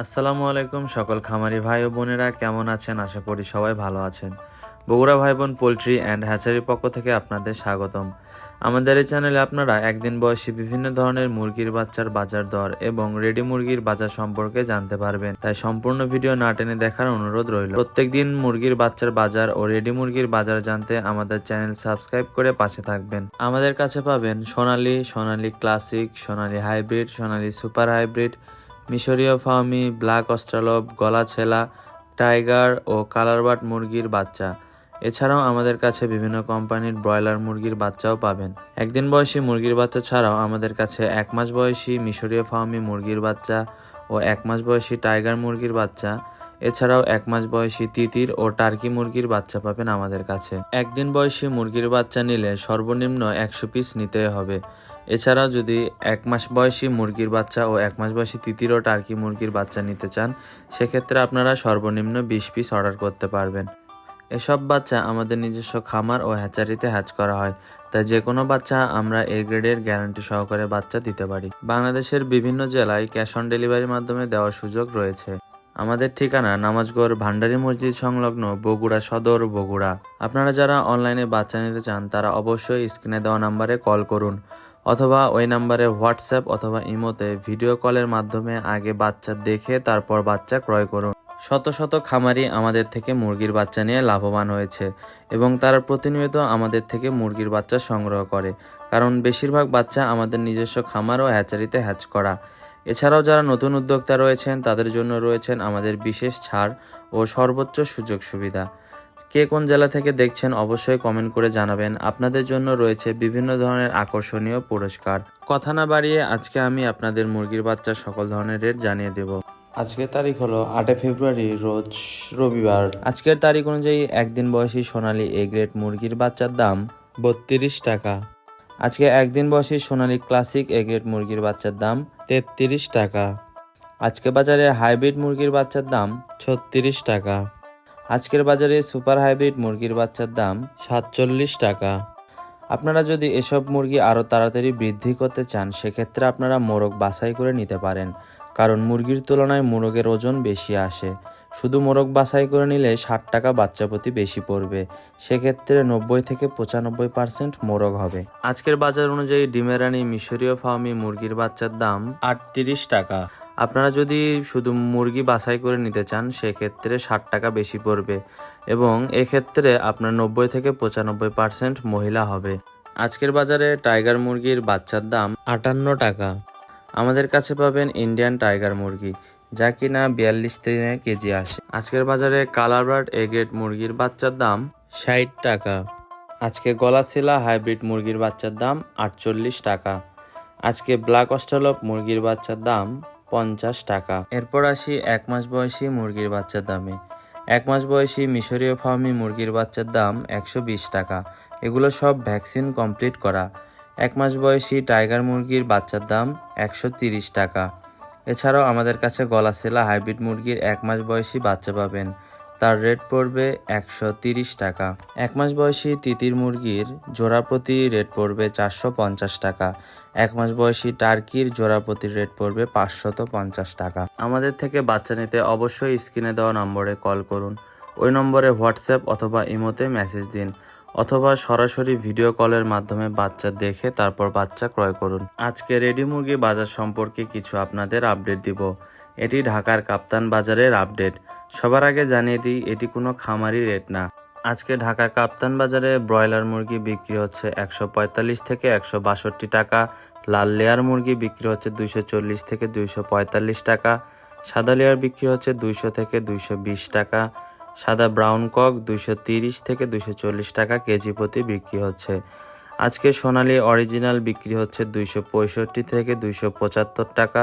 আসসালামু আলাইকুম সকল খামারি ভাই ও বোনেরা কেমন আছেন? আশা করি সবাই ভালো আছেন। বগুড়া ভাই বোন পোলট্রি অ্যান্ড হ্যাচারির পক্ষ থেকে আপনাদের স্বাগতম। আমাদের এই চ্যানেলে আপনারা একদিন বয়সী বিভিন্ন ধরনের মুরগির বাচ্চার বাজার দর এবং রেডি মুরগির বাজার সম্পর্কে জানতে পারবেন, তাই সম্পূর্ণ ভিডিও না টেনে দেখার অনুরোধ রইল। প্রত্যেকদিন মুরগির বাচ্চার বাজার ও রেডি মুরগির বাজার জানতে আমাদের চ্যানেল সাবস্ক্রাইব করে পাশে থাকবেন। আমাদের কাছে পাবেন সোনালী ক্লাসিক, সোনালী হাইব্রিড, সোনালী সুপার হাইব্রিড, মিশরীয় ফার্মি, ব্ল্যাক অস্ট্রালব, গলা ছেলা, টাইগার ও কালারবাট মুরগির বাচ্চা। এছাড়াও আমাদের কাছে বিভিন্ন কোম্পানির ব্রয়লার মুরগির বাচ্চাও পাবেন। একদিন বয়সী মুরগির বাচ্চা ছাড়াও আমাদের কাছে 1 মাস বয়সী মিশরীয় ফার্মি মুরগির বাচ্চা ও 1 মাস বয়সী টাইগার মুরগির বাচ্চা, এছাড়াও 1 মাস বয়সী তিতির ও টার্কি মুরগির বাচ্চা পাবেন আমাদের কাছে। একদিন বয়সী মুরগির বাচ্চা নিলে সর্বনিম্ন 100 পিস নিতে হবে। এছাড়াও যদি 1 মাস বয়সী মুরগির বাচ্চা ও 1 মাস বয়সী তিতির ও টার্কি মুরগির বাচ্চা নিতে চান, সেক্ষেত্রে আপনারা সর্বনিম্ন 20 পিস অর্ডার করতে পারবেন। এসব বাচ্চা আমাদের নিজস্ব খামার ও হ্যাচারিতে হ্যাচ করা হয়, তাই যে কোনো বাচ্চা আমরা এ গ্রেডের গ্যারান্টি সহকারে বাচ্চা দিতে পারি। বাংলাদেশের বিভিন্ন জেলায় ক্যাশ অন ডেলিভারির মাধ্যমে দেওয়ার সুযোগ রয়েছে। আমাদের ঠিকানা নামাজগড় ভান্ডারী মসজিদ সংলগ্ন, বগুড়া সদর, বগুড়া। আপনারা যারা অনলাইনে বাচ্চা নিতে চান তারা অবশ্যই স্ক্রিনে দেওয়া নাম্বারে কল করুন, অথবা ওই নাম্বারে হোয়াটসঅ্যাপ অথবা ইমোতে ভিডিও কলের মাধ্যমে আগে বাচ্চা দেখে তারপর বাচ্চা ক্রয় করুন। শত শত খামারি আমাদের থেকে মুরগির বাচ্চা নিয়ে লাভবান হয়েছে এবং তারা প্রতিনিয়ত আমাদের থেকে মুরগির বাচ্চা সংগ্রহ করে, কারণ বেশিরভাগ বাচ্চা আমাদের নিজস্ব খামার ও হ্যাচারিতে হ্যাচ করা। এছাড়াও যারা নতুন উদ্যোক্তা রয়েছেন তাদের জন্য রয়েছেন আমাদের বিশেষ ছাড় ও সর্বোচ্চ সুযোগ সুবিধা। কে কোন জেলা থেকে দেখছেন অবশ্যই কমেন্ট করে জানাবেন। আপনাদের জন্য রয়েছে বিভিন্ন ধরনের আকর্ষণীয় পুরস্কার। কথা না বাড়িয়ে আজকে আমি আপনাদের মুরগির বাচ্চার সকল ধরনের রেট জানিয়ে দেব। আজকের তারিখ হলো 8 ফেব্রুয়ারি, রোজ রবিবার। আজকের তারিখ অনুযায়ী একদিন বয়সী সোনালী এ গ্রেড মুরগির বাচ্চার দাম 32 টাকা। আজকে একদিন বয়সী সোনালী ক্লাসিক এ গ্রেড মুরগির বাচ্চার দাম 33 টাকা। আজকে বাজারে হাইব্রিড মুরগির বাচ্চার দাম 36 টাকা। আজকের বাজারে সুপার হাইব্রিড মুরগির বাচ্চার দাম 47 টাকা। আপনারা যদি এসব মুরগি আরও তাড়াতাড়ি বৃদ্ধি করতে চান, সেক্ষেত্রে আপনারা মোরগ বাছাই করে নিতে পারেন, কারণ মুরগির তুলনায় মোরগের ওজন বেশি আসে। শুধু মোরগ বাছাই করে নিলে 60 টাকা বাচ্চা প্রতি বেশি পড়বে, সেক্ষেত্রে 90 থেকে 95% মোরগ হবে। আজকের বাজার অনুযায়ী ডিমের রানী মিশরীয় ফার্মি মুরগির বাচ্চার দাম 38 টাকা। আপনারা যদি শুধু মুরগি বাছাই করে নিতে চান, সেক্ষেত্রে 60 টাকা বেশি পড়বে এবং এক্ষেত্রে আপনার 90 থেকে 95% মহিলা হবে। আজকের বাজারে টাইগার মুরগির বাচ্চার দাম 58 টাকা। আমাদের কাছে পাবেন ইন্ডিয়ান টাইগার মুরগি, যা কিনা 42 দিনে কেজি আসে। আজকের বাজারে কালারবার্ড এ গ্রেড মুরগির বাচ্চার দাম 60 টাকা। আজকে গলাশিলা হাইব্রিড মুরগির বাচ্চার দাম 48 টাকা। আজকে ব্ল্যাক অস্ট্রালব মুরগির বাচ্চার দাম 50 টাকা। এরপর আসি 1 মাস বয়সী মুরগির বাচ্চার দামে। 1 মাস বয়সী মিশরীয় ফার্মি মুরগির বাচ্চার দাম 120 টাকা। এগুলো সব ভ্যাকসিন কমপ্লিট করা। 1 মাস বয়সী টাইগার মুরগির বাচ্চার দাম 130 টাকা। এছাড়াও আমাদের কাছে গলাশিলা হাইব্রিড মুরগির 1 মাস বয়সী বাচ্চা পাবেন, তার রেট পড়বে 130 টাকা। 1 মাস বয়সী তিতির মুরগির জোড়া প্রতি রেট পড়বে 450 টাকা। 1 মাস বয়সী টার্কির জোড়া প্রতি রেট পড়বে 550 টাকা। আমাদের থেকে বাচ্চা নিতে অবশ্যই স্ক্রিনে দেওয়া নম্বরে কল করুন। ওই নম্বরে হোয়াটসঅ্যাপ অথবা ইমোতে মেসেজ দিন, অথবা সরাসরি ভিডিও কলের মাধ্যমে বাচ্চা দেখে তারপর বাচ্চা ক্রয় করুন। আজকে রেডি মুরগি বাজার সম্পর্কে কিছু আপনাদের আপডেট দিব। এটি ঢাকার কাপ্তান বাজারের আপডেট। সবার আগে জানিয়ে দিই, এটি কোনো খামারি রেট না। আজকে ঢাকার কাপ্তান বাজারে ব্রয়লার মুরগি বিক্রি হচ্ছে 145 থেকে 162 টাকা। লাল লেয়ার মুরগি বিক্রি হচ্ছে 240 থেকে 245 টাকা। সাদা লেয়ার বিক্রি হচ্ছে 200 থেকে 220 টাকা। সাদা ব্রাউন কক 230 থেকে 240 টাকা কেজি প্রতি বিক্রি হচ্ছে। আজকে সোনালী অরিজিনাল বিক্রি হচ্ছে 265 থেকে 275 টাকা।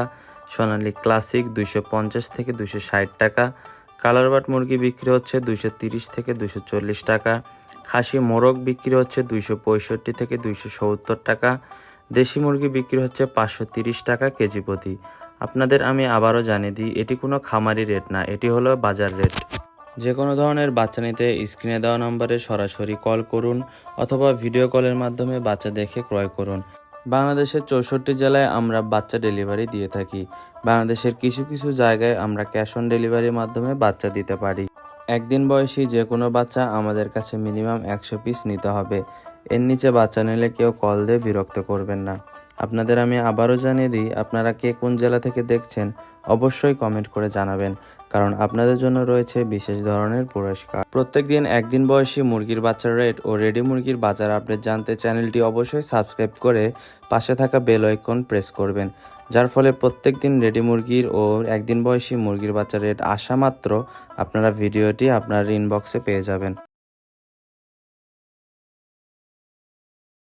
সোনালী ক্লাসিক 250 থেকে 260 টাকা। কালারবাট মুরগি বিক্রি হচ্ছে 230 থেকে 240 টাকা। খাসি মোরগ বিক্রি হচ্ছে 265 থেকে 270 টাকা। দেশি মুরগি বিক্রি হচ্ছে 530 টাকা কেজি প্রতি। আপনাদের আমি আবারও জানিয়ে দিই, এটি কোনো খামারি রেট না, এটি হলো বাজার রেট। যে কোনো ধরনের বাচ্চা নিতে স্ক্রিনে দেওয়া নম্বরে সরাসরি কল করুন, অথবা ভিডিও কলের মাধ্যমে বাচ্চা দেখে ক্রয় করুন। বাংলাদেশের 64 জেলায় আমরা বাচ্চা ডেলিভারি দিয়ে থাকি। বাংলাদেশের কিছু কিছু জায়গায় আমরা ক্যাশ অন ডেলিভারির মাধ্যমে বাচ্চা দিতে পারি। একদিন বয়সী যে কোনো বাচ্চা আমাদের কাছে মিনিমাম 100 পিস নিতে হবে। এর নিচে বাচ্চা নিলে কেউ কল দিয়ে বিরক্ত করবেন না। আপনাদের আমি আবারও জানিয়ে দিই, আপনারা কে কোন জেলা থেকে দেখছেন অবশ্যই কমেন্ট করে জানাবেন, কারণ আপনাদের জন্য রয়েছে বিশেষ ধরনের পুরস্কার। প্রত্যেকদিন একদিন বয়সী মুরগির বাচ্চার রেট ও রেডি মুরগির বাজার আপডেট জানতে চ্যানেলটি অবশ্যই সাবস্ক্রাইব করে পাশে থাকা বেল আইকন প্রেস করবেন, যার ফলে প্রত্যেকদিন রেডি মুরগির ও একদিন বয়সী মুরগির বাচ্চার রেট আসা মাত্র আপনারা ভিডিওটি আপনার ইনবক্সে পেয়ে যাবেন।